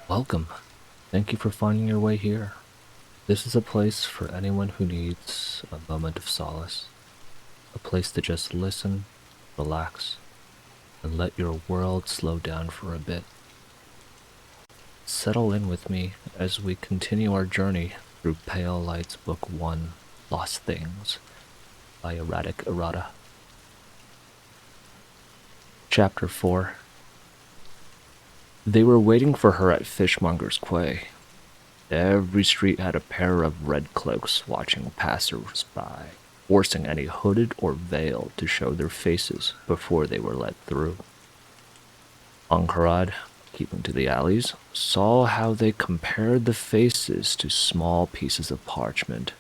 Welcome. Thank you for finding your way here. This is a place for anyone who needs a moment of solace. A place to just listen, relax, and let your world slow down for a bit. Settle in with me as we continue our journey through Pale Light's Book 1, Lost Things, by ErraticErrata. Chapter 4. They were waiting for her at Fishmonger's Quay. Every street had a pair of red cloaks watching passers-by, forcing any hooded or veiled to show their faces before they were let through. Angharad, keeping to the alleys, saw how they compared the faces to small pieces of parchment.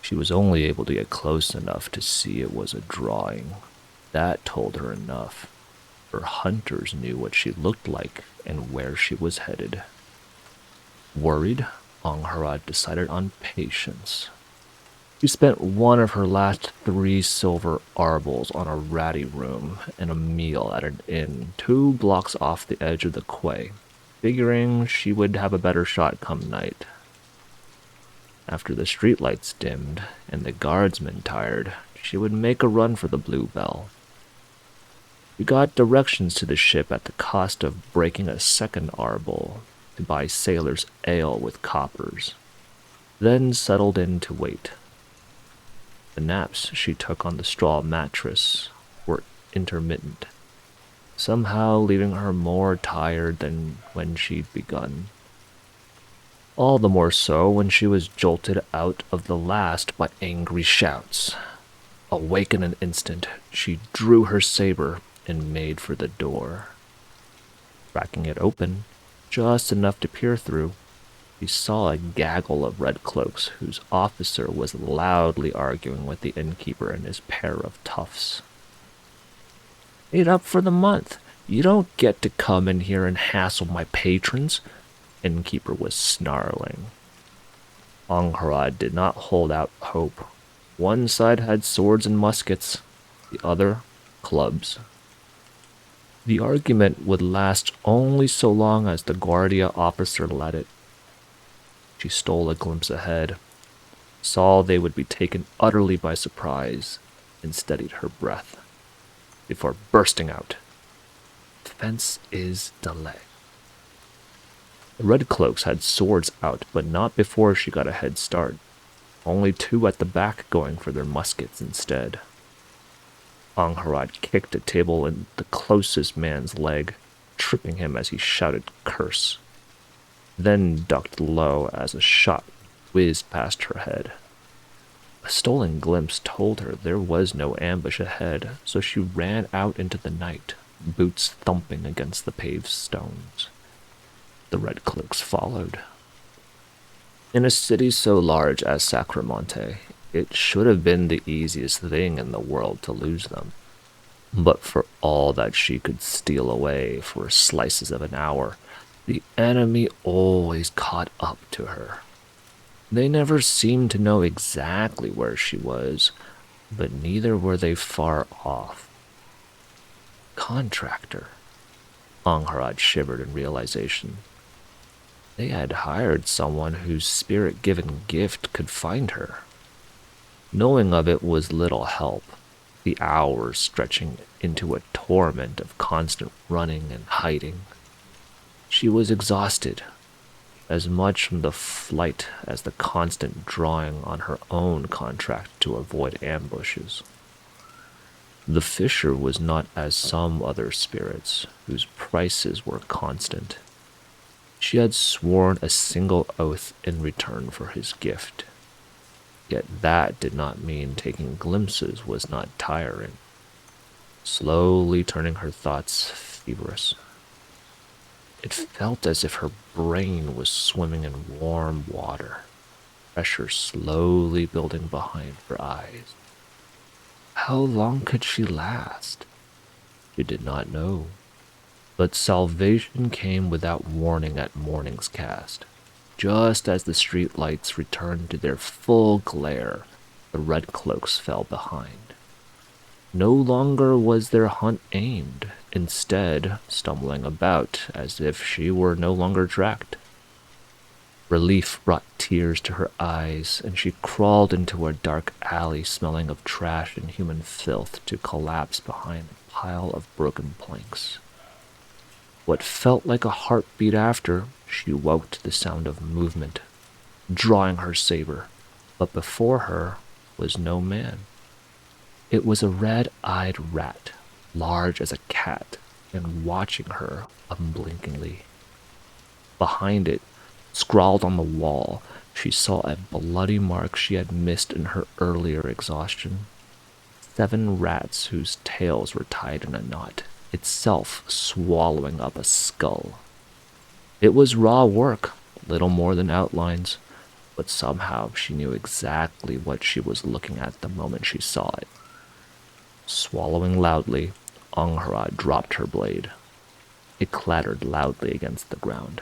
She was only able to get close enough to see it was a drawing. That told her enough. Her hunters knew what she looked like and where she was headed. Worried, Angharad decided on patience. She spent one of her last 3 silver arbles on a ratty room and a meal at an inn 2 blocks off the edge of the quay, figuring she would have a better shot come night. After the streetlights dimmed and the guardsmen tired, she would make a run for the Bluebell. She got directions to the ship at the cost of breaking a second arbol to buy sailor's ale with coppers, then settled in to wait. The naps she took on the straw mattress were intermittent, somehow leaving her more tired than when she'd begun. All the more so when she was jolted out of the last by angry shouts. Awake in an instant, she drew her saber and made for the door. Cracking it open, just enough to peer through, he saw a gaggle of red cloaks whose officer was loudly arguing with the innkeeper and his pair of toughs. "Paid up for the month. You don't get to come in here and hassle my patrons," innkeeper was snarling. Angharad did not hold out hope. One side had swords and muskets, the other clubs. The argument would last only so long as the Guardia officer let it. She stole a glimpse ahead, saw they would be taken utterly by surprise, and steadied her breath before bursting out. "Defense is delay." The red cloaks had swords out, but not before she got a head start. Only 2 at the back going for their muskets instead. Angharad kicked a table in the closest man's leg, tripping him as he shouted curse, then ducked low as a shot whizzed past her head. A stolen glimpse told her there was no ambush ahead, so she ran out into the night, boots thumping against the paved stones. The red cloaks followed. In a city so large as Sacramonte, it should have been the easiest thing in the world to lose them. But for all that she could steal away for slices of an hour, the enemy always caught up to her. They never seemed to know exactly where she was, but neither were they far off. Contractor. Angharad shivered in realization. They had hired someone whose spirit-given gift could find her. Knowing of it was little help, the hours stretching into a torment of constant running and hiding. She was exhausted, as much from the flight as the constant drawing on her own contract to avoid ambushes. The fisher was not as some other spirits, whose prices were constant. She had sworn a single oath in return for his gift. Yet that did not mean taking glimpses was not tiring, slowly turning her thoughts feverish. It felt as if her brain was swimming in warm water, pressure slowly building behind her eyes. How long could she last? She did not know. But salvation came without warning at morning's cast. Just as the street lights returned to their full glare, the red cloaks fell behind. No longer was their hunt aimed. instead stumbling about as if she were no longer tracked. Relief brought tears to her eyes, and she crawled into a dark alley smelling of trash and human filth to collapse behind a pile of broken planks. What felt like a heartbeat after, she woke to the sound of movement, drawing her saber, but before her was no man. It was a red-eyed rat, large as a cat, and watching her unblinkingly. Behind it, scrawled on the wall, she saw a bloody mark she had missed in her earlier exhaustion. 7 rats whose tails were tied in a knot, itself swallowing up a skull. It was raw work, little more than outlines, but somehow she knew exactly what she was looking at the moment she saw it. Swallowing loudly, Angharad dropped her blade. It clattered loudly against the ground.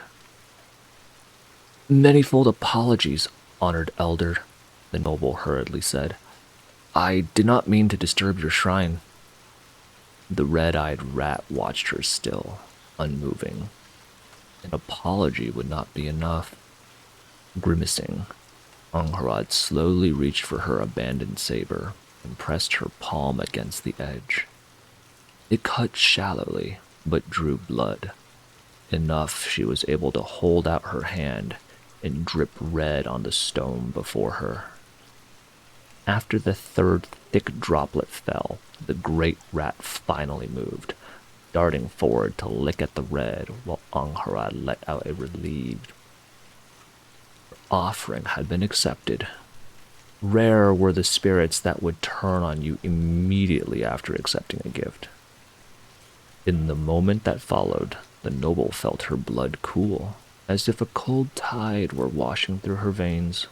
"Manyfold apologies, honored elder," the noble hurriedly said. "I did not mean to disturb your shrine." The red-eyed rat watched her still, unmoving. An apology would not be enough. Grimacing, Angharad slowly reached for her abandoned saber and pressed her palm against the edge. It cut shallowly, but drew blood. Enough she was able to hold out her hand and drip red on the stone before her. After the 3rd thick droplet fell, the great rat finally moved, darting forward to lick at the red while Angharad let out a relieved. Her offering had been accepted. Rare were the spirits that would turn on you immediately after accepting a gift. In the moment that followed, the noble felt her blood cool, as if a cold tide were washing through her veins.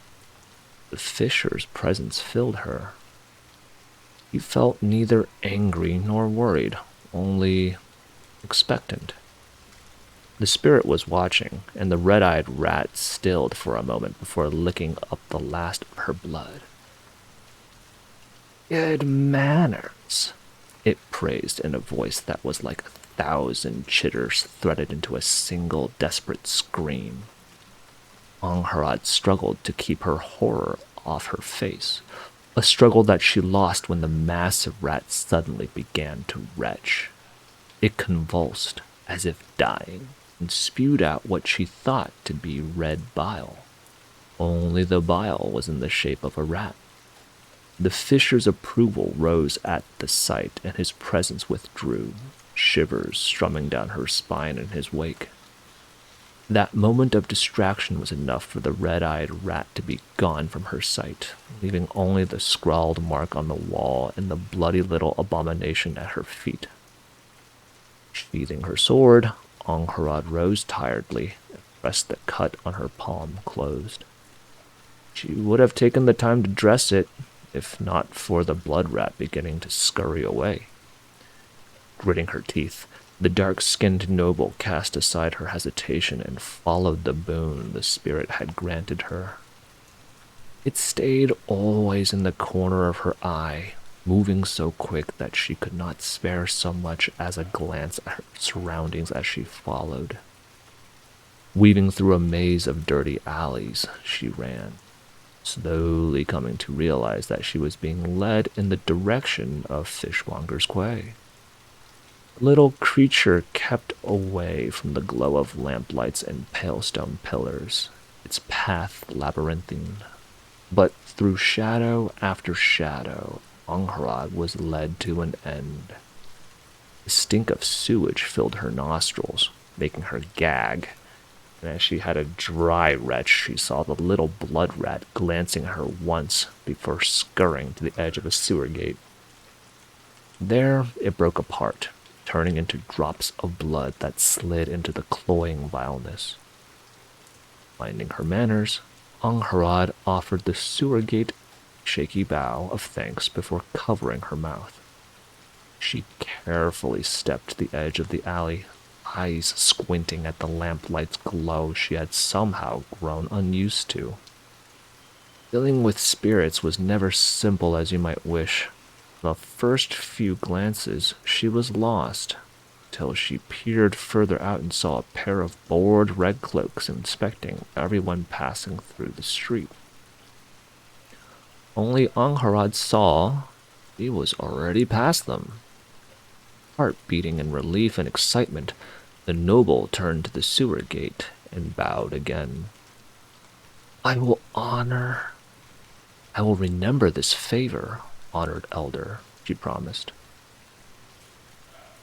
The fisher's presence filled her. He felt neither angry nor worried, only expectant. The spirit was watching, and the red-eyed rat stilled for a moment before licking up the last of her blood. "Good manners," it praised in a voice that was like 1,000 chitters threaded into a single desperate scream. Angharad struggled to keep her horror off her face, a struggle that she lost when the massive rat suddenly began to retch. It convulsed, as if dying, and spewed out what she thought to be red bile. Only the bile was in the shape of a rat. The fisher's approval rose at the sight, and his presence withdrew, shivers strumming down her spine in his wake. That moment of distraction was enough for the red-eyed rat to be gone from her sight, leaving only the scrawled mark on the wall and the bloody little abomination at her feet. Sheathing her sword, Angharad rose tiredly and pressed the cut on her palm closed. She would have taken the time to dress it, if not for the blood rat beginning to scurry away. Gritting her teeth, the dark-skinned noble cast aside her hesitation and followed the boon the spirit had granted her. It stayed always in the corner of her eye, moving so quick that she could not spare so much as a glance at her surroundings as she followed. Weaving through a maze of dirty alleys, she ran, slowly coming to realize that she was being led in the direction of Fishmonger's Quay. The little creature kept away from the glow of lamplights and pale stone pillars, its path labyrinthine. But through shadow after shadow, Angharad was led to an end. The stink of sewage filled her nostrils, making her gag, and as she had a dry retch, she saw the little blood rat glancing at her once before scurrying to the edge of a sewer gate. There it broke apart, turning into drops of blood that slid into the cloying vileness. Finding her manners, Angharad offered the sewer gate a shaky bow of thanks before covering her mouth. She carefully stepped to the edge of the alley, eyes squinting at the lamplight's glow she had somehow grown unused to. Dealing with spirits was never simple as you might wish. The first few glances, she was lost. till she peered further out and saw a pair of bored red cloaks inspecting everyone passing through the street. Only Angharad saw he was already past them. Heart beating in relief and excitement, the noble turned to the sewer gate and bowed again. I will remember this favor, honored elder, she promised.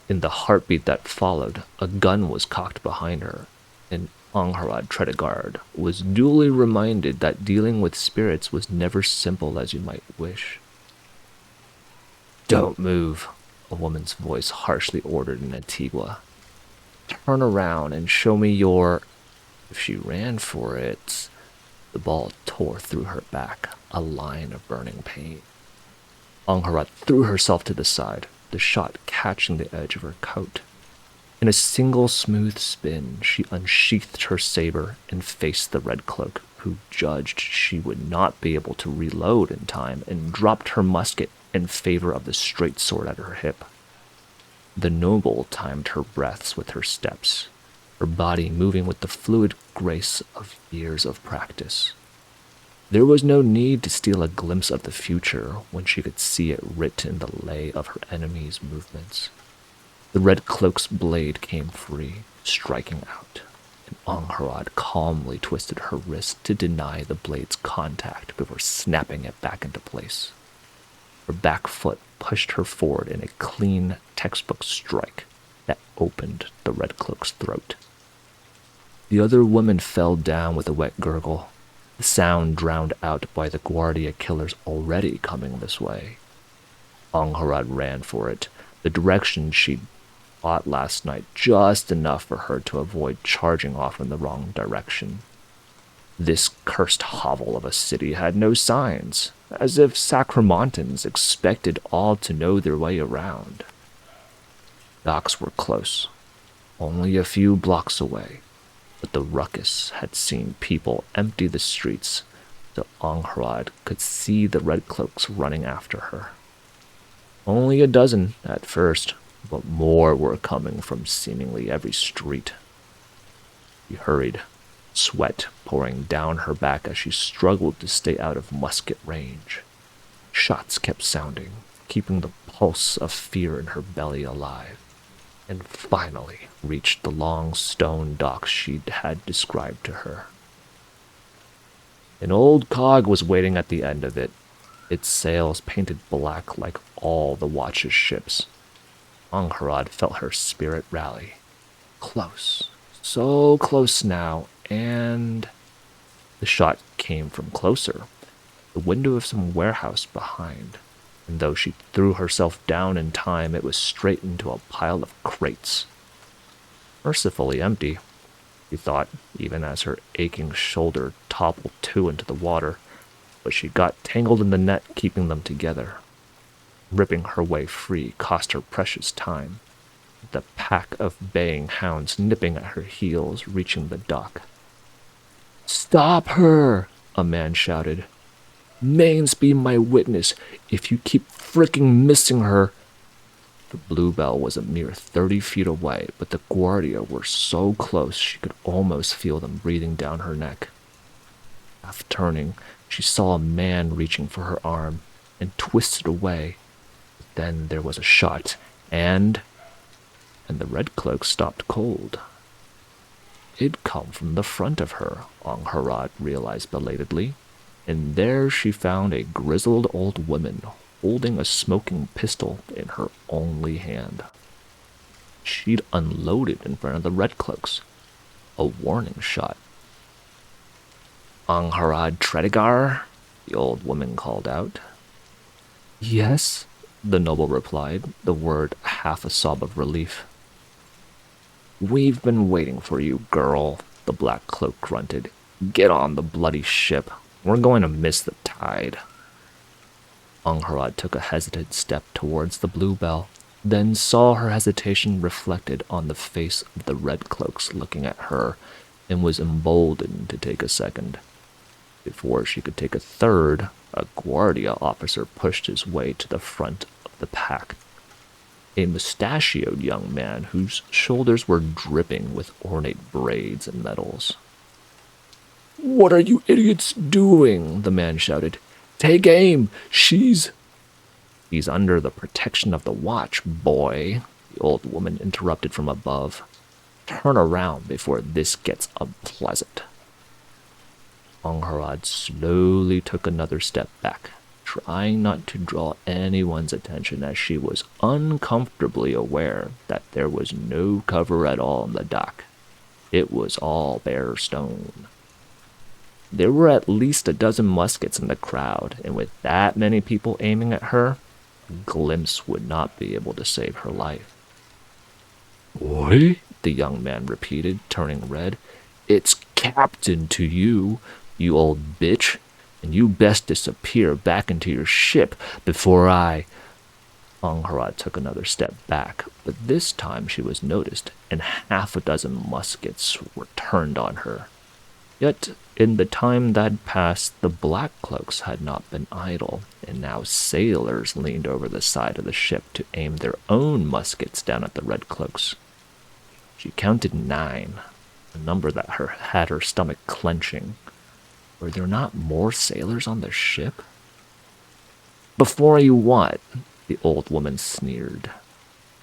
In the heartbeat that followed, a gun was cocked behind her, and Angharad Tredegaard was duly reminded that dealing with spirits was never simple as you might wish. Don't move, a woman's voice harshly ordered in Antigua. Turn around and show me your... If she ran for it, the ball tore through her back, a line of burning pain. Angharad threw herself to the side, the shot catching the edge of her coat. In a single smooth spin, she unsheathed her saber and faced the red cloak, who judged she would not be able to reload in time and dropped her musket in favor of the straight sword at her hip. The noble timed her breaths with her steps, her body moving with the fluid grace of years of practice. There was no need to steal a glimpse of the future when she could see it written in the lay of her enemy's movements. The red cloak's blade came free, striking out, and Angharad calmly twisted her wrist to deny the blade's contact before snapping it back into place. Her back foot pushed her forward in a clean, textbook strike that opened the red cloak's throat. The other woman fell down with a wet gurgle, the sound drowned out by the Guardia killers already coming this way. Angharad ran for it, the direction she'd fought last night, just enough for her to avoid charging off in the wrong direction. This cursed hovel of a city had no signs, as if Sacramontans expected all to know their way around. Docks were close, only a few blocks away, but the ruckus had seen people empty the streets, so Angharad could see the red cloaks running after her. Only a dozen at first, but more were coming from seemingly every street. She hurried, sweat pouring down her back as she struggled to stay out of musket range. Shots kept sounding, keeping the pulse of fear in her belly alive, and finally reached the long stone docks she'd had described to her. An old cog was waiting at the end of it, its sails painted black like all the watch's ships. Angharad felt her spirit rally. Close, so close now, and... The shot came from closer, the window of some warehouse behind, and though she threw herself down in time, it was straight into a pile of crates. Mercifully empty, she thought, even as her aching shoulder toppled too into the water, but she got tangled in the net keeping them together. Ripping her way free cost her precious time, the pack of baying hounds nipping at her heels, reaching the dock. Stop her! A man shouted. Mains be my witness. If you keep fricking missing her... The bluebell was a mere 30 feet away, but the Guardia were so close she could almost feel them breathing down her neck. Half turning, she saw a man reaching for her arm and twisted away. But then there was a shot, and the red cloak stopped cold. It'd come from the front of her, Angharad realized belatedly, and there she found a grizzled old woman holding a smoking pistol in her only hand. She'd unloaded in front of the red cloaks, a warning shot. Angharad Tredegar, the old woman called out. Yes, the noble replied, the word half a sob of relief. We've been waiting for you, girl, the black cloak grunted. Get on the bloody ship. We're going to miss the tide. Angharad took a hesitant step towards the bluebell, then saw her hesitation reflected on the face of the red cloaks looking at her, and was emboldened to take a second. Before she could take a third, a Guardia officer pushed his way to the front of the pack. a mustachioed young man whose shoulders were dripping with ornate braids and medals. "What are you idiots doing?" the man shouted. "Take aim! She's under the protection of the watch, boy," the old woman interrupted from above. "Turn around before this gets unpleasant." Angharad slowly took another step back, trying not to draw anyone's attention as she was uncomfortably aware that there was no cover at all in the dock. It was all bare stone. There were at least a dozen muskets in the crowd, and with that many people aiming at her, a glimpse would not be able to save her life. "Boy," the young man repeated, turning red. "It's captain to you, you old bitch, and you best disappear back into your ship before I—" Angharad took another step back, but this time she was noticed, and half a dozen muskets were turned on her. Yet, in the time that had passed, the black cloaks had not been idle, and now sailors leaned over the side of the ship to aim their own muskets down at the red cloaks. She counted 9, a number that had her stomach clenching. Were there not more sailors on the ship? "Before you what?" the old woman sneered.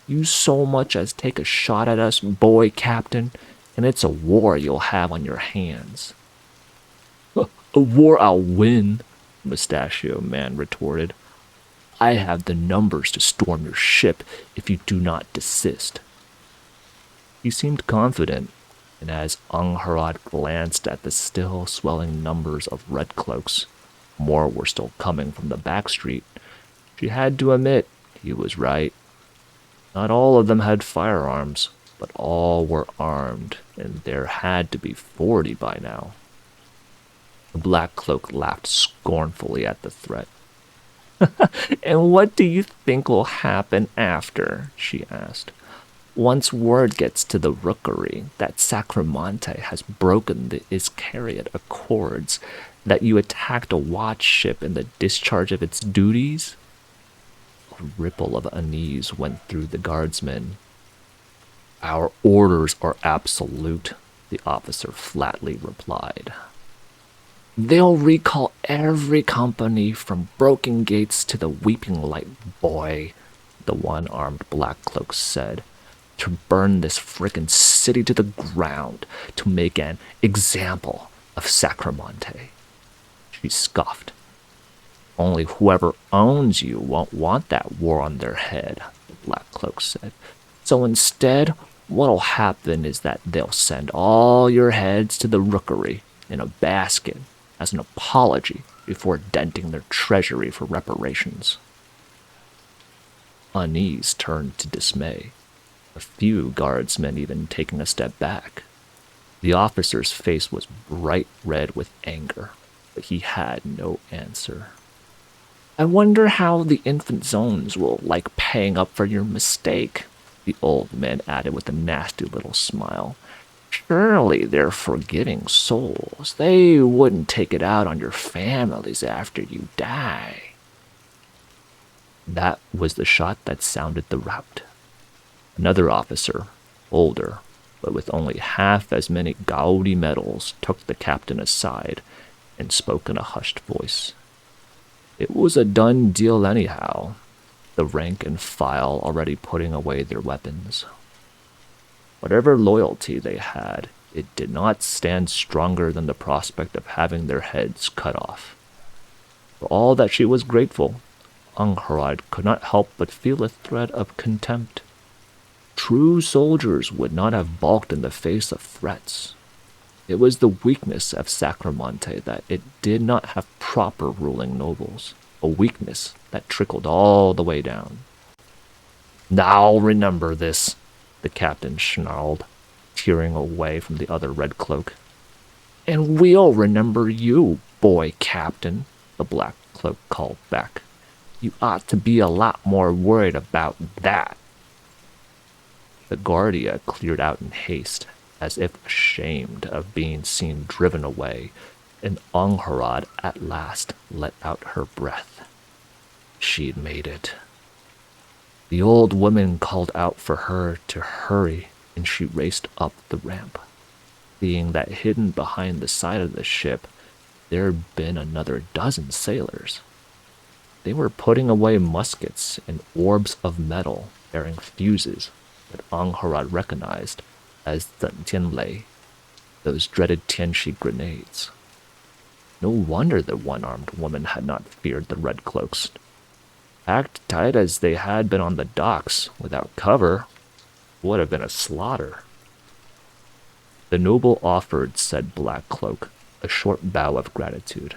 "You so much as take a shot at us, boy captain, and it's a war you'll have on your hands." "A war I'll win," the mustachio man retorted. "I have the numbers to storm your ship if you do not desist." He seemed confident, and as Angharad glanced at the still swelling numbers of red cloaks, more were still coming from the back street, she had to admit he was right. Not all of them had firearms, but all were armed, and there had to be 40 by now. The black cloak laughed scornfully at the threat. "And what do you think will happen after?" she asked. "Once word gets to the rookery that Sacramante has broken the Iscariot Accords, that you attacked a watch ship in the discharge of its duties?" A ripple of unease went through the guardsmen. "Our orders are absolute," the officer flatly replied. "They'll recall every company from Broken Gates to the Weeping Light, boy," the one-armed black cloak said, "to burn this frickin' city to the ground, to make an example of Sacramante." She scoffed. "Only whoever owns you won't want that war on their head," the black cloak said. "So instead, what'll happen is that they'll send all your heads to the rookery in a basket as an apology before denting their treasury for reparations." Unease turned to dismay, a few guardsmen even taking a step back. The officer's face was bright red with anger, but he had no answer. "I wonder how the infant zones will like paying up for your mistake," the old man added with a nasty little smile. "Surely they're forgiving souls. They wouldn't take it out on your families after you die." That was the shot that sounded the rout. Another officer, older, but with only half as many gaudy medals, took the captain aside and spoke in a hushed voice. It was a done deal anyhow, the rank and file already putting away their weapons. Whatever loyalty they had, it did not stand stronger than the prospect of having their heads cut off. For all that she was grateful, Angharad could not help but feel a thread of contempt. True soldiers would not have balked in the face of threats. It was the weakness of Sacramante that it did not have proper ruling nobles, a weakness that trickled all the way down. "I'll remember this," the captain snarled, tearing away from the other red cloak. "And we'll remember you, boy captain," the black cloak called back. "You ought to be a lot more worried about that." The Guardia cleared out in haste, as if ashamed of being seen driven away, and Angharad at last let out her breath. She'd made it. The old woman called out for her to hurry, and she raced up the ramp. Seeing that hidden behind the side of the ship, there had been another dozen sailors. They were putting away muskets and orbs of metal bearing fuses that Angharad recognized as the Tianlei, those dreaded Tianshi grenades. No wonder the one-armed woman had not feared the red cloaks. Packed tight as they had been on the docks, without cover, would have been a slaughter. The noble offered said black cloak a short bow of gratitude.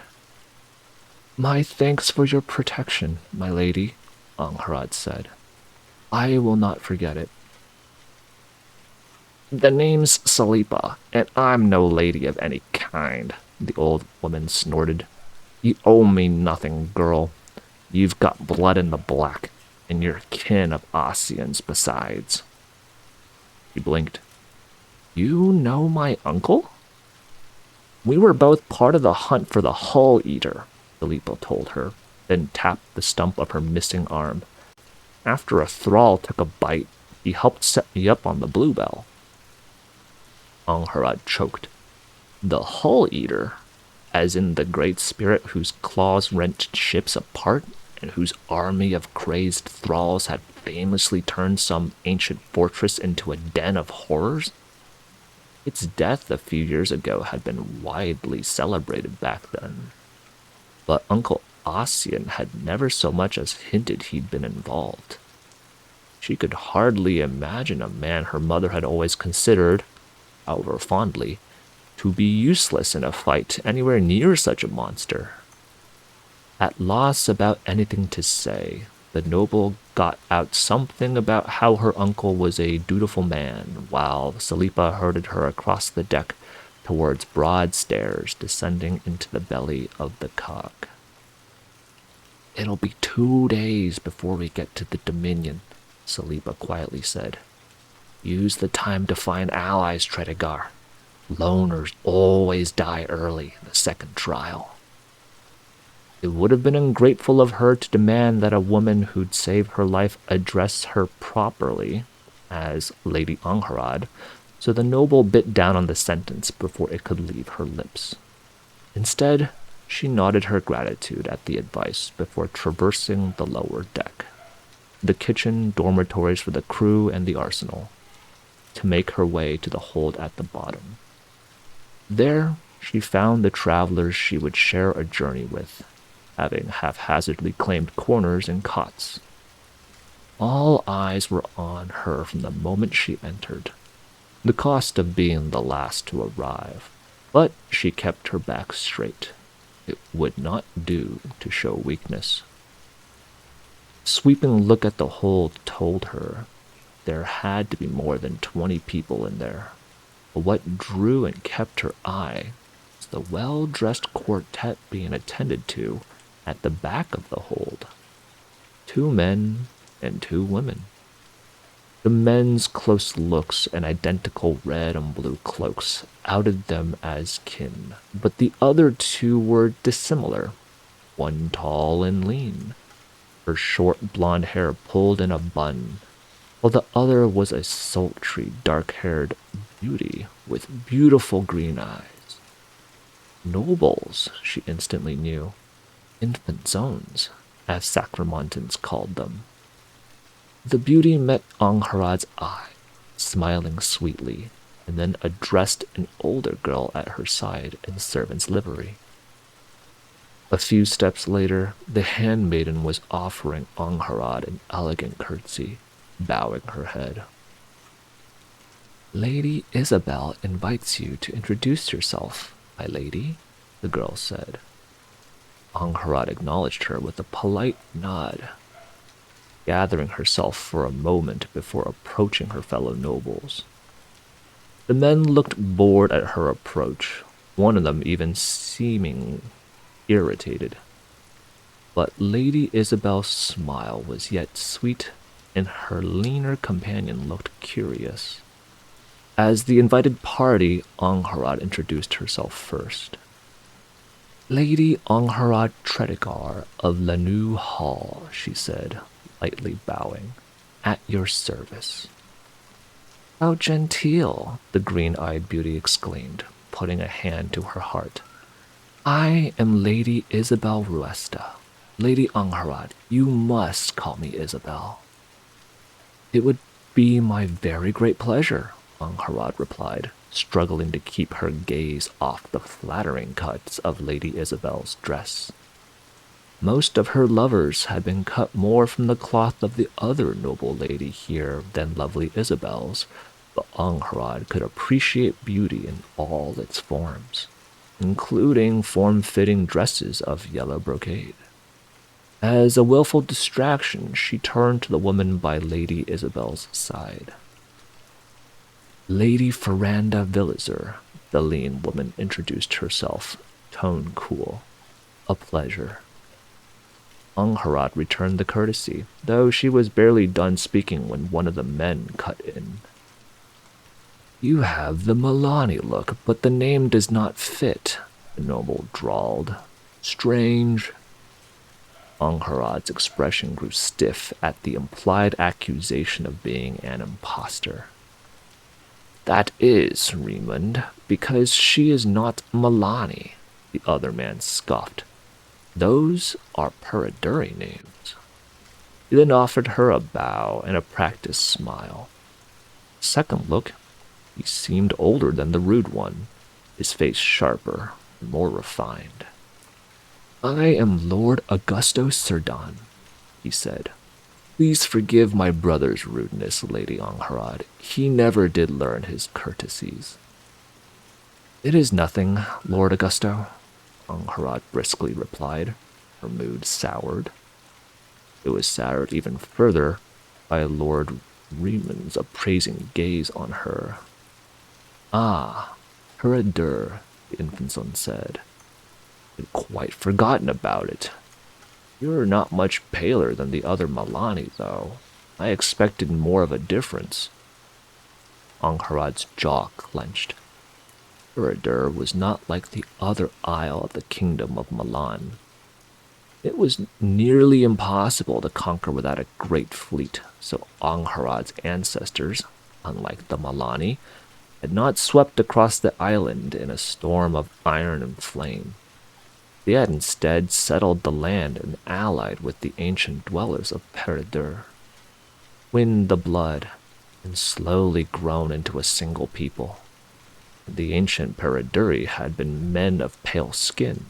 My thanks for your protection, my lady, Angharad said. I will not forget it. The name's Salipa, and I'm no lady of any kind, the old woman snorted. You owe me nothing, girl. You've got blood in the black, and you're kin of Asians besides. He blinked. You know my uncle? We were both part of the hunt for the Hull Eater, Salipa told her, then tapped the stump of her missing arm. After a thrall took a bite, he helped set me up on the Bluebell. Angharad choked. The Hull Eater, as in the great spirit whose claws rent ships apart and whose army of crazed thralls had famously turned some ancient fortress into a den of horrors? Its death a few years ago had been widely celebrated back then, but Uncle Ossian had never so much as hinted he'd been involved. She could hardly imagine a man her mother had always considered, however fondly, to be useless in a fight anywhere near such a monster. At loss about anything to say, the noble got out something about how her uncle was a dutiful man, while Salipa herded her across the deck towards broad stairs descending into the belly of the cog. It'll be 2 days before we get to the Dominion, Salipa quietly said. Use the time to find allies, Tredegar. Loners always die early in the second trial. It would have been ungrateful of her to demand that a woman who'd saved her life address her properly as Lady Angharad, so the noble bit down on the sentence before it could leave her lips. Instead, she nodded her gratitude at the advice before traversing the lower deck, the kitchen, dormitories for the crew, and the arsenal, to make her way to the hold at the bottom. There, she found the travelers she would share a journey with, having haphazardly claimed corners and cots. All eyes were on her from the moment she entered, the cost of being the last to arrive, but she kept her back straight. It would not do to show weakness. A sweeping look at the hold told her there had to be more than 20 people in there. But what drew and kept her eye was the well-dressed quartet being attended to at the back of the hold. 2 men and 2 women. The men's close looks and identical red and blue cloaks outed them as kin, but the other 2 were dissimilar. One tall and lean, her short blonde hair pulled in a bun, while the other was a sultry, dark-haired beauty with beautiful green eyes. Nobles, she instantly knew. Infant zones, as Sacramontans called them. The beauty met Angharad's eye, smiling sweetly, and then addressed an older girl at her side in servant's livery. A few steps later, the handmaiden was offering Angharad an elegant curtsy, bowing her head. Lady Isabel invites you to introduce yourself, my lady, the girl said. Angharad acknowledged her with a polite nod, gathering herself for a moment before approaching her fellow nobles. The men looked bored at her approach, one of them even seeming irritated. But Lady Isabel's smile was yet sweet, and her leaner companion looked curious. As the invited party, Angharad introduced herself first. Lady Angharad Tredegar of Lanu Hall, she said, lightly bowing. at your service." "How genteel," the green-eyed beauty exclaimed, putting a hand to her heart. "I am Lady Isabel Ruesta. Lady Angharad, you must call me Isabel." "It would be my very great pleasure," Angharad replied, struggling to keep her gaze off the flattering cuts of Lady Isabel's dress. Most of her lovers had been cut more from the cloth of the other noble lady here than lovely Isabel's, but Angharad could appreciate beauty in all its forms, including form-fitting dresses of yellow brocade. As a willful distraction, she turned to the woman by Lady Isabel's side. "Lady Ferranda Villizer," the lean woman introduced herself, tone cool. "A pleasure." Angharad returned the courtesy, though she was barely done speaking when one of the men cut in. "You have the Milani look, but the name does not fit," the noble drawled. "Strange." Angharad's expression grew stiff at the implied accusation of being an impostor. "That is, Raymond, because she is not Milani," the other man scoffed. "Those are Periduri names." He then offered her a bow and a practiced smile. Second look, he seemed older than the rude one, his face sharper and more refined. "I am Lord Augusto Cerdan," he said. "Please forgive my brother's rudeness, Lady Angharad. He never did learn his courtesies." "It is nothing, Lord Augusto," Angharad briskly replied, her mood soured. It was soured even further by Lord Raymond's appraising gaze on her. "Ah, Peridure," the infantson said. "I'd quite forgotten about it. You're not much paler than the other Milani, though. I expected more of a difference." Angharad's jaw clenched. Peridure was not like the other isle of the kingdom of Milan. It was nearly impossible to conquer without a great fleet, so Angharad's ancestors, unlike the Milani, had not swept across the island in a storm of iron and flame. They had instead settled the land and allied with the ancient dwellers of Peridure, winned the blood, and slowly grown into a single people. The ancient Periduri had been men of pale skin,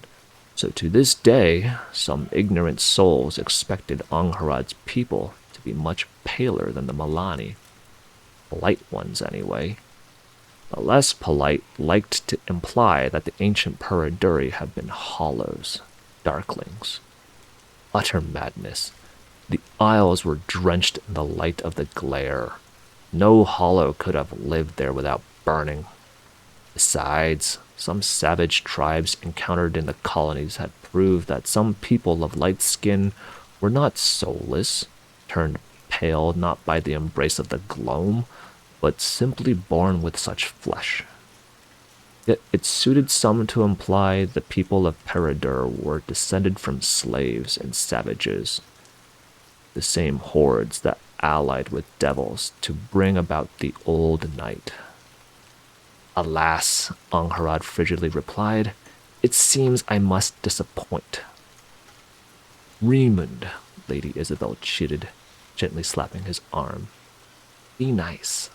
so to this day some ignorant souls expected Angharad's people to be much paler than the Milani. Polite ones, anyway. The less polite liked to imply that the ancient Periduri had been hollows, darklings. Utter madness. The isles were drenched in the light of the glare. No hollow could have lived there without burning. Besides, some savage tribes encountered in the colonies had proved that some people of light skin were not soulless, turned pale not by the embrace of the gloam, but simply born with such flesh. Yet it suited some to imply the people of Peridure were descended from slaves and savages, the same hordes that allied with devils to bring about the old night. "Alas," Angharad frigidly replied, "it seems I must disappoint." "Raymond," Lady Isabel chided, gently slapping his arm. "Be nice."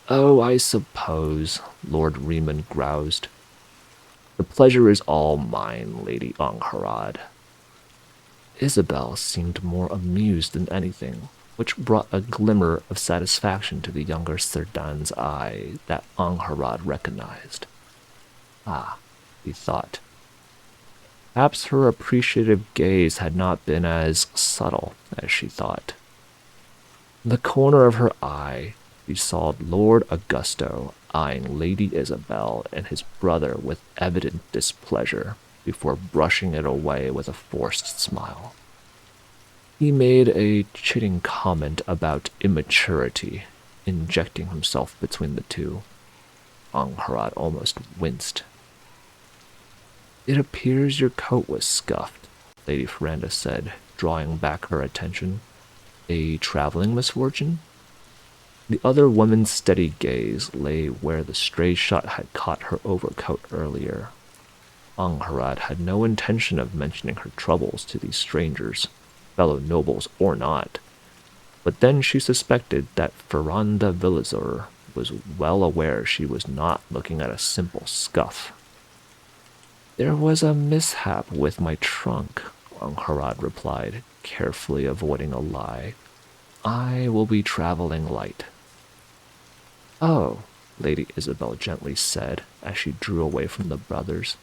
"Oh, I suppose," Lord Raymond groused. "The pleasure is all mine, Lady Angharad." Isabel seemed more amused than anything, which brought a glimmer of satisfaction to the younger Cerdan's eye that Angharad recognized. Ah, he thought. Perhaps her appreciative gaze had not been as subtle as she thought. In the corner of her eye, she saw Lord Augusto eyeing Lady Isabel and his brother with evident displeasure before brushing it away with a forced smile. He made a chiding comment about immaturity, injecting himself between the two. Angharad almost winced. "It appears your coat was scuffed," Lady Ferranda said, drawing back her attention. A traveling misfortune? The other woman's steady gaze lay where the stray shot had caught her overcoat earlier. Angharad had no intention of mentioning her troubles to these strangers, fellow nobles or not, but then she suspected that Ferranda Villazor was well aware she was not looking at a simple scuff. There was a mishap with my trunk, Angharad replied, carefully avoiding a lie. I will be traveling light. Oh, Lady Isabel gently said as she drew away from the brothers.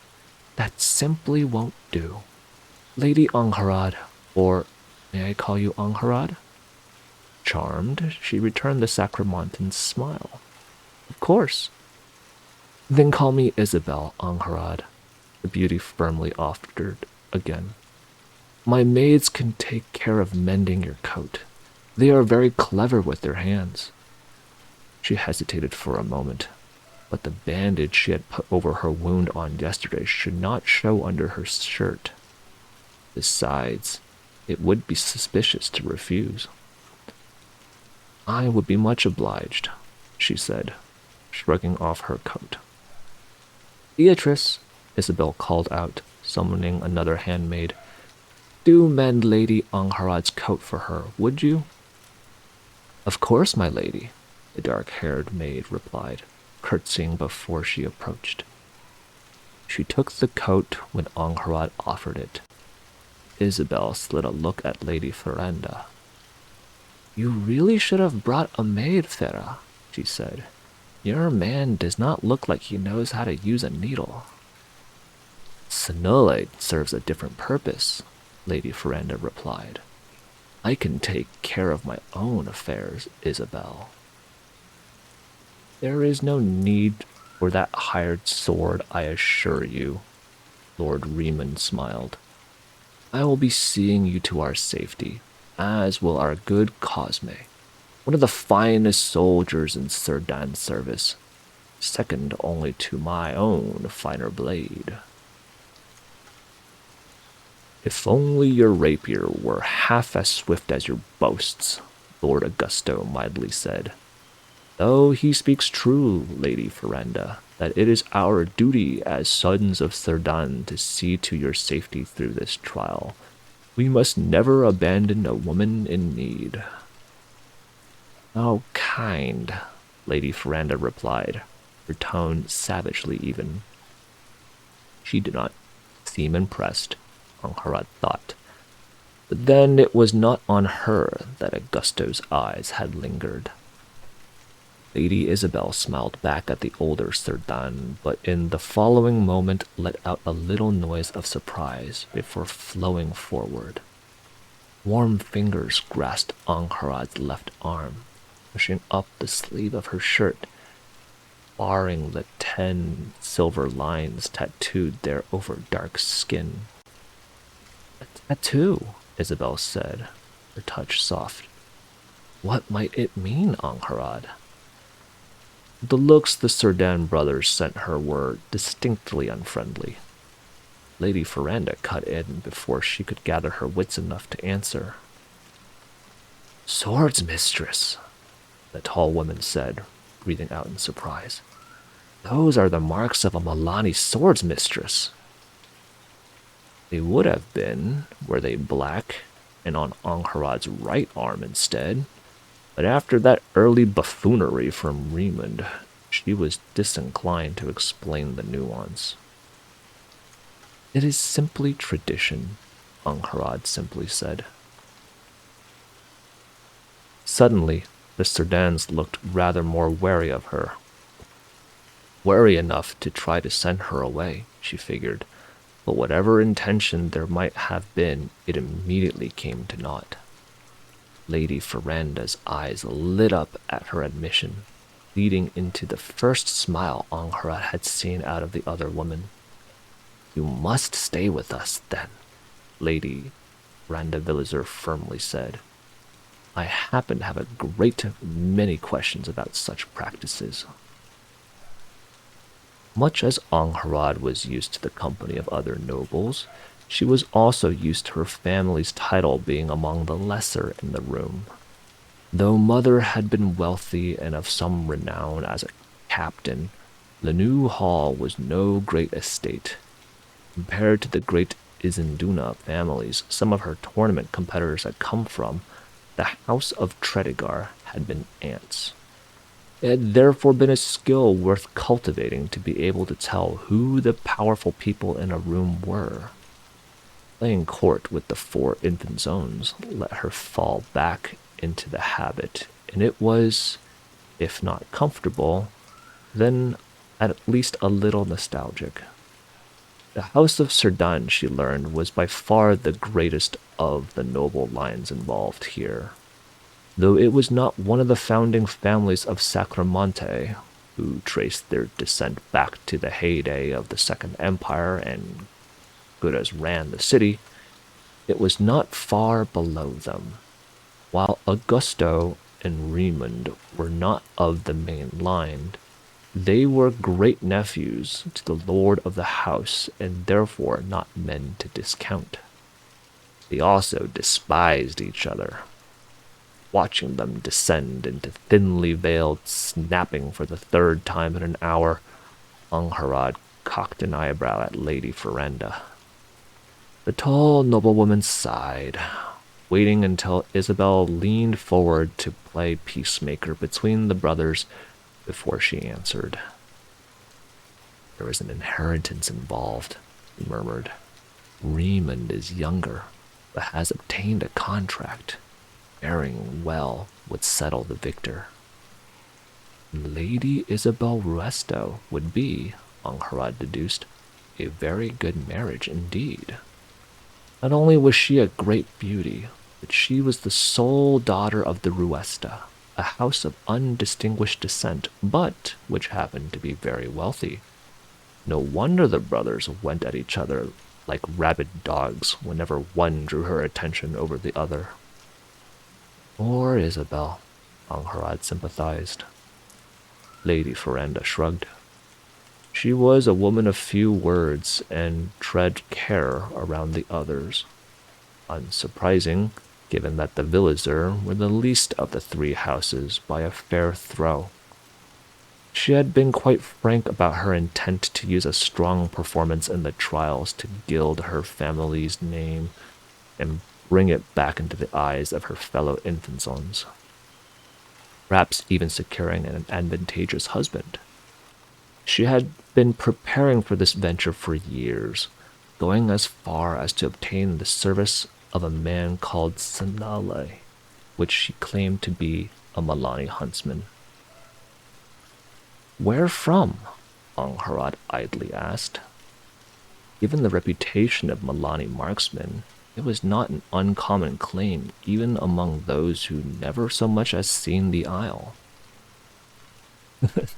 That simply won't do. Lady Angharad, or may I call you Angharad? Charmed, she returned the Sacramontan's smile. Of course. Then call me Isabel, Angharad, the beauty firmly offered again. My maids can take care of mending your coat. They are very clever with their hands. She hesitated for a moment, but the bandage she had put over her wound on yesterday should not show under her shirt. Besides, it would be suspicious to refuse. I would be much obliged, she said, shrugging off her coat. Beatrice, Isabel called out, summoning another handmaid. Do mend Lady Angharad's coat for her, would you? Of course, my lady, the dark-haired maid replied, curtsying before she approached. She took the coat when Angharad offered it. Isabel slid a look at Lady Ferranda. You really should have brought a maid, Farah, she said. Your man does not look like he knows how to use a needle. Senolite serves a different purpose, Lady Ferranda replied. I can take care of my own affairs, Isabel. There is no need for that hired sword, I assure you, Lord Riemann smiled. I will be seeing you to our safety, as will our good Cosme, one of the finest soldiers in Cerdan's service, second only to my own finer blade. If only your rapier were half as swift as your boasts, Lord Augusto mildly said. Though he speaks true, Lady Ferranda, that it is our duty as sons of Cerdan to see to your safety through this trial. We must never abandon a woman in need. How kind, Lady Ferranda replied, her tone savagely even. She did not seem impressed, Angharad thought. But then it was not on her that Augusto's eyes had lingered. Lady Isabel smiled back at the older Cerdan, but in the following moment let out a little noise of surprise before flowing forward. Warm fingers grasped Angharad's left arm, pushing up the sleeve of her shirt, barring the 10 silver lines tattooed there over dark skin. A tattoo, Isabel said, her touch soft. What might it mean, Angharad? The looks the Cerdan brothers sent her were distinctly unfriendly. Lady Ferranda cut in before she could gather her wits enough to answer. Swords mistress, the tall woman said, breathing out in surprise. Those are the marks of a Milani swords mistress. They would have been, were they black, and on Angharad's right arm instead. But after that early buffoonery from Riemann, she was disinclined to explain the nuance. It is simply tradition, Angharad simply said. Suddenly, the Cerdans looked rather more wary of her. Wary enough to try to send her away, she figured, but whatever intention there might have been, it immediately came to naught. Lady Ferranda's eyes lit up at her admission, leading into the first smile Angharad had seen out of the other woman. You must stay with us, then, Lady Ferranda Villazor firmly said. I happen to have a great many questions about such practices. Much as Angharad was used to the company of other nobles, She was also used to her family's title being among the lesser in the room. Though Mother had been wealthy and of some renown as a captain, the new hall was no great estate. Compared to the great Izinduna families some of her tournament competitors had come from, the House of Tredegar had been ants. It had therefore been a skill worth cultivating to be able to tell who the powerful people in a room were. Playing court with the four infant zones let her fall back into the habit, and it was, if not comfortable, then at least a little nostalgic. The House of Serdan, she learned, was by far the greatest of the noble lines involved here, though it was not one of the founding families of Sacramonte, who traced their descent back to the heyday of the Second Empire and good as ran the city. It was not far below them. While Augusto and Raymond were not of the main line, they were great-nephews to the lord of the house and therefore not men to discount. They also despised each other. Watching them descend into thinly veiled snapping for the third time in an hour, Angharad cocked an eyebrow at Lady Ferranda. The tall noblewoman sighed, waiting until Isabel leaned forward to play peacemaker between the brothers before she answered. There is an inheritance involved, he murmured. Raymond is younger, but has obtained a contract. Bearing well would settle the victor. Lady Isabel Ruesto would be, Angharad deduced, a very good marriage indeed. Not only was she a great beauty, but she was the sole daughter of the Ruesta, a house of undistinguished descent, but which happened to be very wealthy. No wonder the brothers went at each other like rabid dogs whenever one drew her attention over the other. Poor Isabel, Angharad sympathized. Lady Ferranda shrugged. She was a woman of few words and tread care around the others. Unsurprising, given that the Villazur were the least of the three houses by a fair throw. She had been quite frank about her intent to use a strong performance in the trials to gild her family's name and bring it back into the eyes of her fellow infantons, perhaps even securing an advantageous husband. She had been preparing for this venture for years, going as far as to obtain the service of a man called Sanale, which she claimed to be a Milani huntsman. Where from? Angharad idly asked. Given the reputation of Milani marksmen, it was not an uncommon claim even among those who never so much as seen the isle.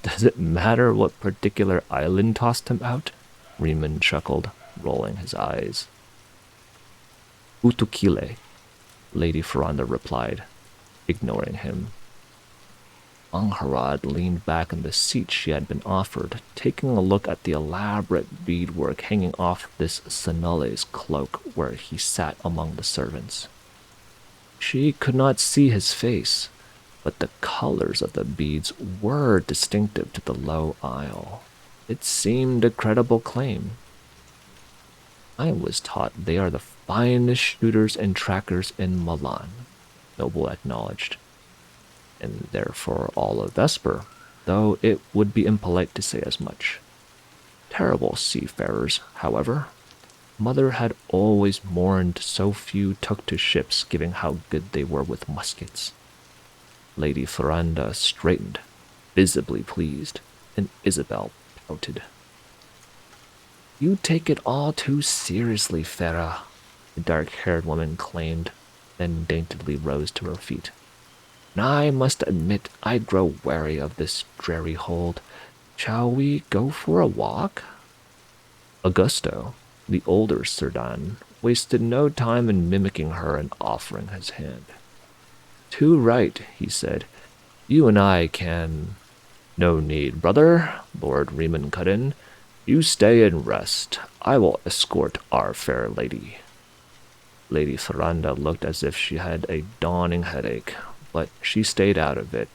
Does it matter what particular island tossed him out? Riemann chuckled, rolling his eyes. Utukile, Lady Ferranda replied, ignoring him. Angharad leaned back in the seat she had been offered, taking a look at the elaborate beadwork hanging off this Sanale's cloak where he sat among the servants. She could not see his face, but the colors of the beads were distinctive to the low isle. It seemed a credible claim. I was taught they are the finest shooters and trackers in Milan, Noble acknowledged, and therefore all of Vesper, though it would be impolite to say as much. Terrible seafarers, however. Mother had always mourned so few took to ships, given how good they were with muskets. Lady Ferranda straightened, visibly pleased, and Isabel pouted. You take it all too seriously, Farah, the dark-haired woman claimed, then daintily rose to her feet. And I must admit I grow wary of this dreary hold. Shall we go for a walk? Augusto, the older Serdan, wasted no time in mimicking her and offering his hand. Too right, he said. You and I can... No need, brother, Lord Riemann cut in. You stay and rest. I will escort our fair lady. Lady Ferranda looked as if she had a dawning headache, but she stayed out of it,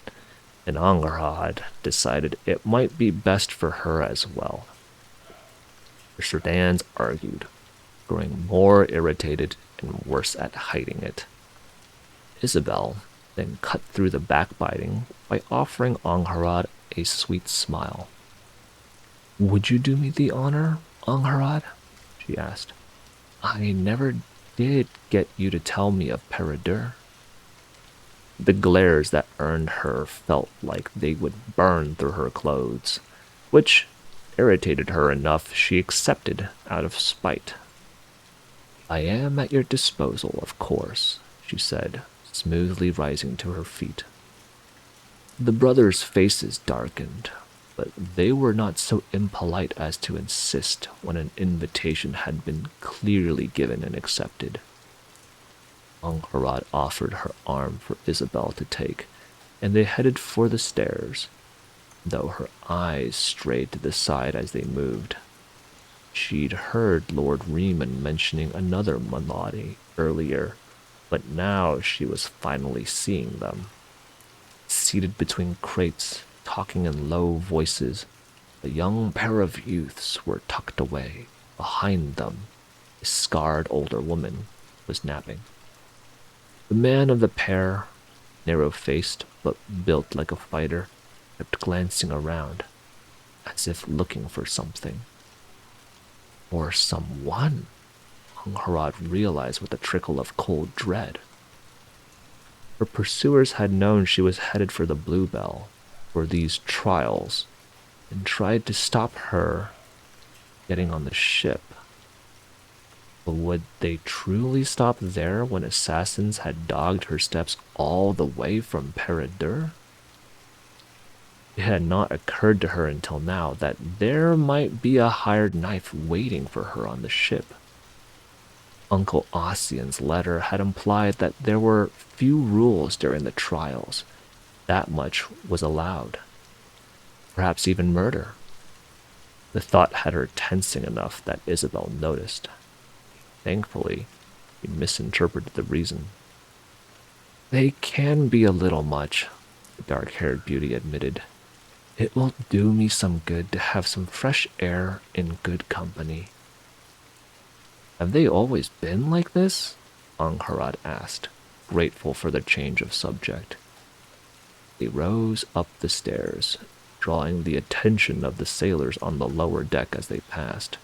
and Angarhad decided it might be best for her as well. The Sherdans argued, growing more irritated and worse at hiding it. Isabel then cut through the backbiting by offering Angharad a sweet smile. Would you do me the honor, Angharad? She asked. I never did get you to tell me of Peredur. The glares that earned her felt like they would burn through her clothes, which irritated her enough she accepted out of spite. I am at your disposal, of course, she said, smoothly rising to her feet. The brothers' faces darkened, but they were not so impolite as to insist when an invitation had been clearly given and accepted. Angharad offered her arm for Isabel to take, and they headed for the stairs, though her eyes strayed to the side as they moved. She'd heard Lord Riemann mentioning another Maladi earlier, but now she was finally seeing them. Seated between crates, talking in low voices, a young pair of youths were tucked away. Behind them, a scarred older woman was napping. The man of the pair, narrow-faced but built like a fighter, kept glancing around, as if looking for something. Or someone, Angharad realized with a trickle of cold dread. Her pursuers had known she was headed for the Bluebell, for these trials, and tried to stop her getting on the ship. But would they truly stop there when assassins had dogged her steps all the way from Peredur? It had not occurred to her until now that there might be a hired knife waiting for her on the ship. Uncle Ossian's letter had implied that there were few rules during the trials. That much was allowed. Perhaps even murder. The thought had her tensing enough that Isabel noticed. Thankfully, he misinterpreted the reason. They can be a little much, the dark-haired beauty admitted. It will do me some good to have some fresh air in good company. Have they always been like this? Angharad asked, grateful for the change of subject. They rose up the stairs, drawing the attention of the sailors on the lower deck as they passed.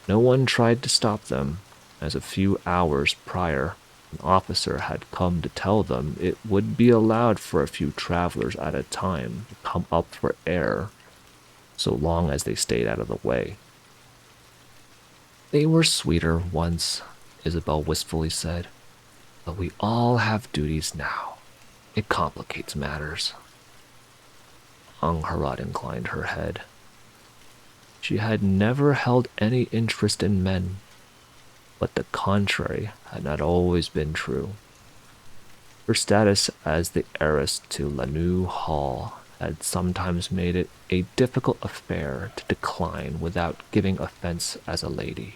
No one tried to stop them, as a few hours prior, an officer had come to tell them it would be allowed for a few travelers at a time to come up for air, so long as they stayed out of the way. They were sweeter once, Isabel wistfully said, but we all have duties now. It complicates matters. Angharad inclined her head. She had never held any interest in men, but the contrary had not always been true. Her status as the heiress to Lanu Hall had sometimes made it a difficult affair to decline without giving offense as a lady.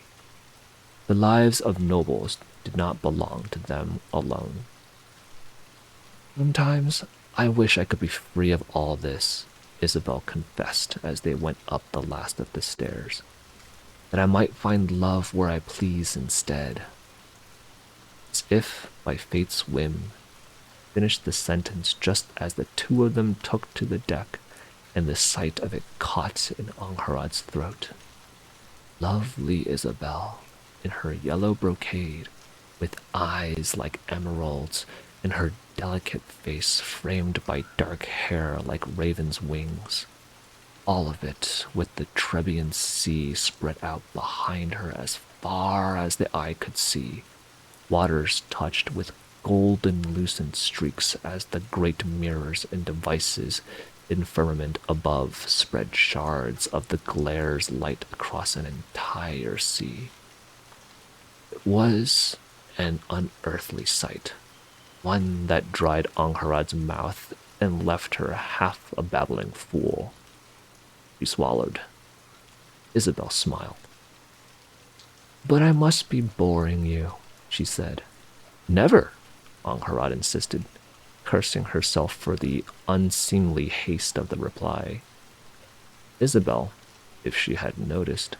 The lives of nobles did not belong to them alone. Sometimes I wish I could be free of all this, Isabel confessed as they went up the last of the stairs, that I might find love where I please instead. As if by fate's whim, finished the sentence just as the two of them took to the deck, and the sight of it caught in Angharad's throat. Lovely Isabel, in her yellow brocade, with eyes like emeralds, and her delicate face framed by dark hair like raven's wings. All of it with the Trebian Sea spread out behind her as far as the eye could see, waters touched with golden lucent streaks as the great mirrors and devices in firmament above spread shards of the glare's light across an entire sea. It was an unearthly sight, one that dried Angharad's mouth and left her half a babbling fool. She swallowed. Isabel smiled. But I must be boring you, she said. Never, Angharad insisted, cursing herself for the unseemly haste of the reply. Isabel, if she hadn't noticed,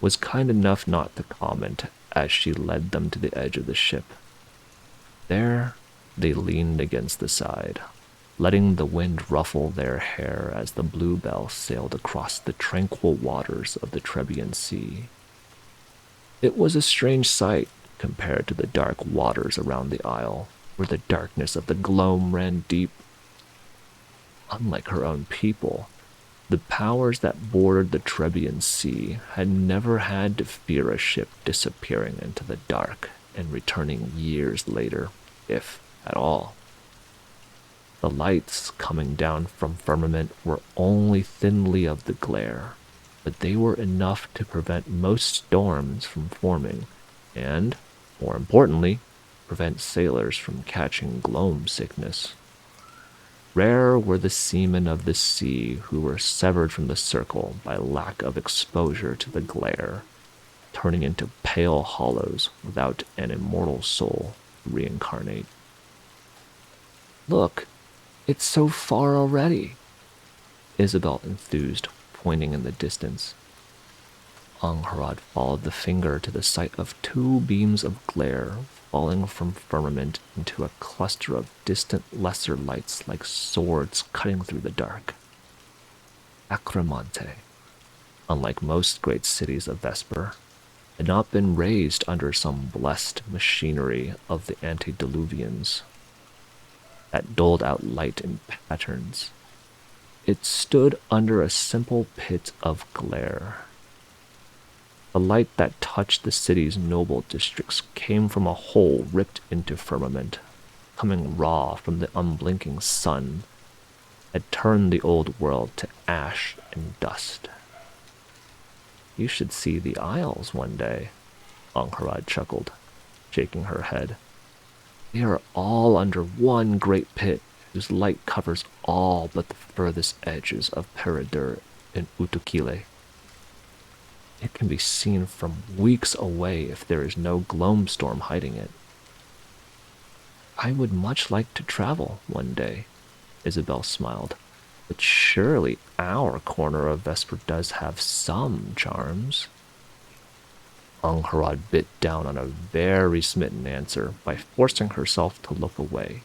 was kind enough not to comment as she led them to the edge of the ship. There, they leaned against the side, letting the wind ruffle their hair as the Bluebell sailed across the tranquil waters of the Trebian Sea. It was a strange sight compared to the dark waters around the isle, where the darkness of the gloam ran deep. Unlike her own people, the powers that bordered the Trebian Sea had never had to fear a ship disappearing into the dark and returning years later, if at all. The lights coming down from firmament were only thinly of the glare, but they were enough to prevent most storms from forming, and, more importantly, prevent sailors from catching gloam sickness. Rare were the seamen of the sea who were severed from the circle by lack of exposure to the glare, turning into pale hollows without an immortal soul to reincarnate. Look, it's so far already, Isabel enthused, pointing in the distance. Angharad followed the finger to the sight of two beams of glare falling from firmament into a cluster of distant lesser lights like swords cutting through the dark. Acramonte, unlike most great cities of Vesper, had not been raised under some blessed machinery of the antediluvians that doled out light in patterns. It stood under a simple pit of glare. The light that touched the city's noble districts came from a hole ripped into firmament, coming raw from the unblinking sun, had turned the old world to ash and dust. You should see the Isles one day, Angharad chuckled, shaking her head. They are all under one great pit whose light covers all but the furthest edges of Peredur and Utukile. It can be seen from weeks away if there is no gloam storm hiding it. I would much like to travel one day, Isabel smiled, but surely our corner of Vesper does have some charms. Angharad bit down on a very smitten answer by forcing herself to look away.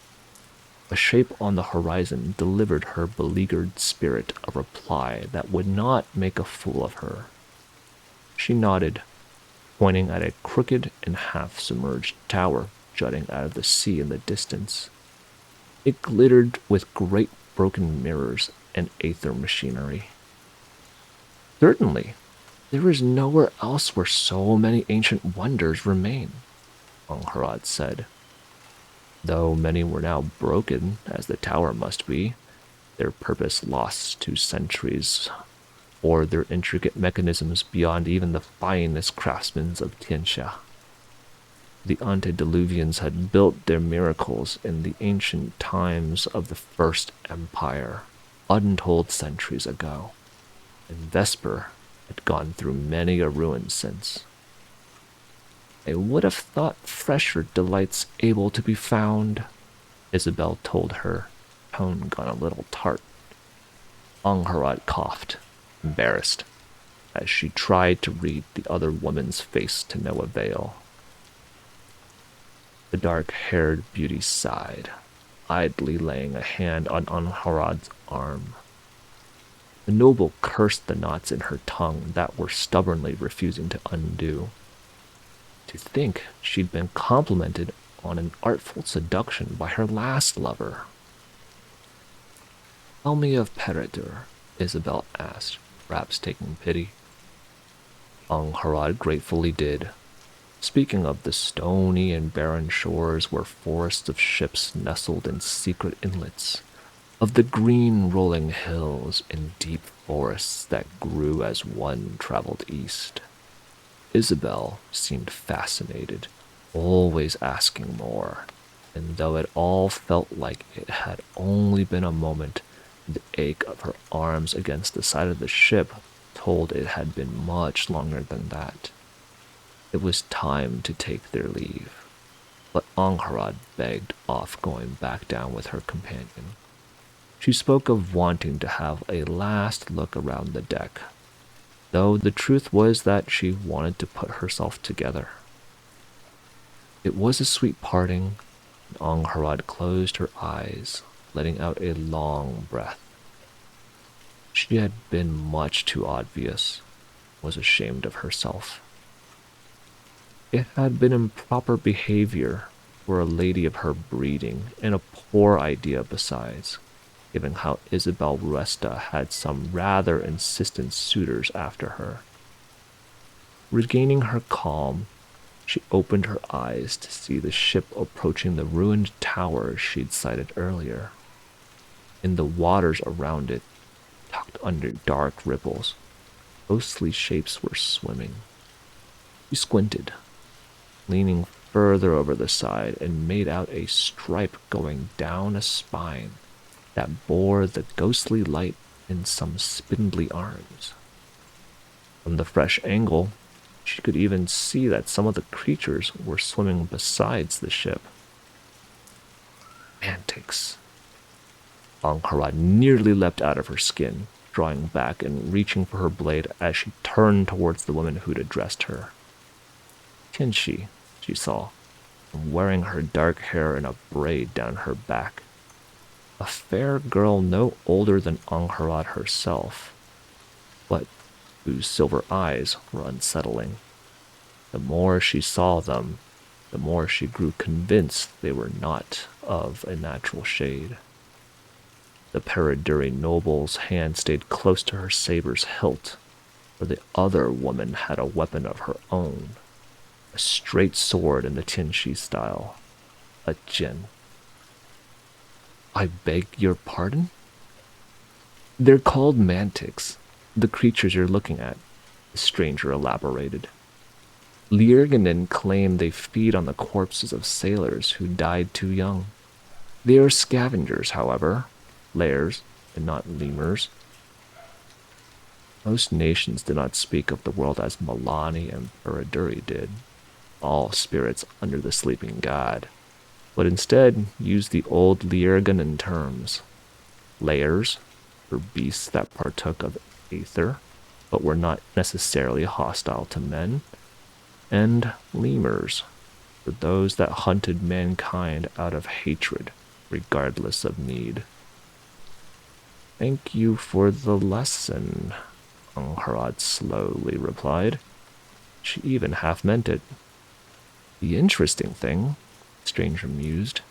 A shape on the horizon delivered her beleaguered spirit a reply that would not make a fool of her. She nodded, pointing at a crooked and half-submerged tower jutting out of the sea in the distance. It glittered with great broken mirrors and aether machinery. Certainly, there is nowhere else where so many ancient wonders remain, Angharad said. Though many were now broken, as the tower must be, their purpose lost to centuries, or their intricate mechanisms beyond even the finest craftsmen of Tianxia. The antediluvians had built their miracles in the ancient times of the First Empire, untold centuries ago, and Vesper had gone through many a ruin since. I would have thought fresher delights able to be found, Isabel told her, tone gone a little tart. Angharad coughed, embarrassed, as she tried to read the other woman's face to no avail. The dark-haired beauty sighed, idly laying a hand on Angharad's arm. The noble cursed the knots in her tongue that were stubbornly refusing to undo. To think she'd been complimented on an artful seduction by her last lover. Tell me of Peredur, Isabel asked, perhaps taking pity. Angharad gratefully did, speaking of the stony and barren shores where forests of ships nestled in secret inlets, of the green rolling hills and deep forests that grew as one traveled east. Isabel seemed fascinated, always asking more, and though it all felt like it had only been a moment, the ache of her arms against the side of the ship told it had been much longer than that. It was time to take their leave, but Angharad begged off going back down with her companion. She spoke of wanting to have a last look around the deck, though the truth was that she wanted to put herself together. It was a sweet parting, and Angharad closed her eyes, letting out a long breath. She had been much too obvious, was ashamed of herself. It had been improper behavior for a lady of her breeding, and a poor idea besides, given how Isabel Ruesta had some rather insistent suitors after her. Regaining her calm, she opened her eyes to see the ship approaching the ruined tower she'd sighted earlier. In the waters around it, tucked under dark ripples, ghostly shapes were swimming. She squinted, leaning further over the side, and made out a stripe going down a spine that bore the ghostly light in some spindly arms. From the fresh angle, she could even see that some of the creatures were swimming besides the ship. Antics. Angharad nearly leapt out of her skin, drawing back and reaching for her blade as she turned towards the woman who'd addressed her. Tianxi, she saw, wearing her dark hair in a braid down her back. A fair girl no older than Angharad herself, but whose silver eyes were unsettling. The more she saw them, the more she grew convinced they were not of a natural shade. The Paraduri noble's hand stayed close to her saber's hilt, for the other woman had a weapon of her own, a straight sword in the Tianxi style, a jin. I beg your pardon? They're called mantics, the creatures you're looking at, the stranger elaborated. Lierganen claim they feed on the corpses of sailors who died too young. They are scavengers, however, lairs, and not lemurs. Most nations did not speak of the world as Malani and Paraduri did, all spirits under the sleeping god, but instead used the old Lierganen terms. Lairs for beasts that partook of aether, but were not necessarily hostile to men, and lemurs for those that hunted mankind out of hatred, regardless of need. Thank you for the lesson, Angharad slowly replied. She even half meant it. The interesting thing, the stranger mused,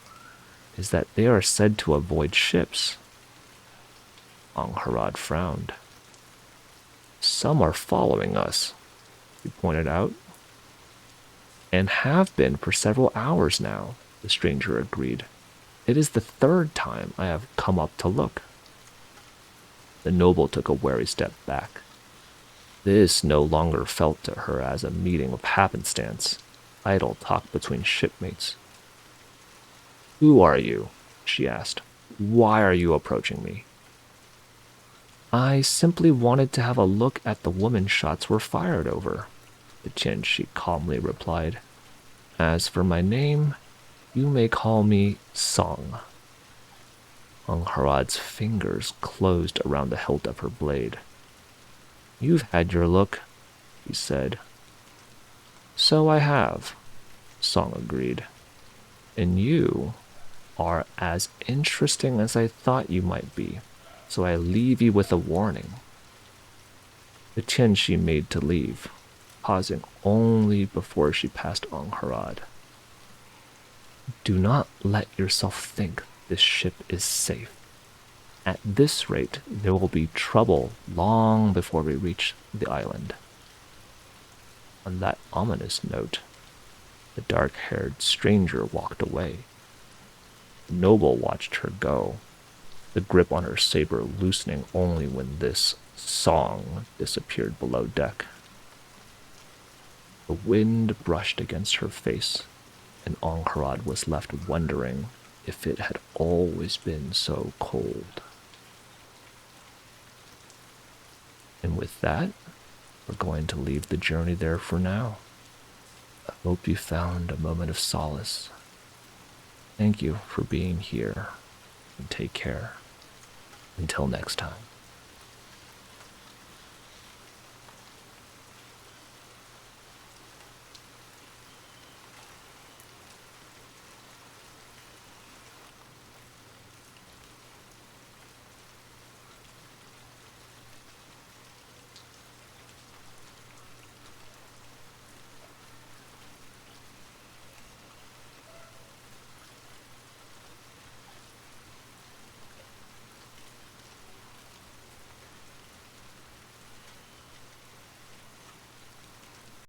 is that they are said to avoid ships. Angharad frowned. Some are following us, he pointed out. And have been for several hours now, the stranger agreed. It is the third time I have come up to look. The noble took a wary step back. This no longer felt to her as a meeting of happenstance, idle talk between shipmates. Who are you? She asked. Why are you approaching me? I simply wanted to have a look at the woman shots were fired over, the Tianxi calmly replied. As for my name, you may call me Song. Angharad's fingers closed around the hilt of her blade. You've had your look, he said. So I have, Song agreed. And you are as interesting as I thought you might be, so I leave you with a warning. The Tianxi made to leave, pausing only before she passed Angharad. Do not let yourself think this ship is safe. At this rate, there will be trouble long before we reach the island. On that ominous note, the dark-haired stranger walked away. The noble watched her go, the grip on her saber loosening only when this Song disappeared below deck. The wind brushed against her face, and Angharad was left wondering if it had always been so cold. And with that, we're going to leave the journey there for now. I hope you found a moment of solace. Thank you for being here, and take care. Until next time.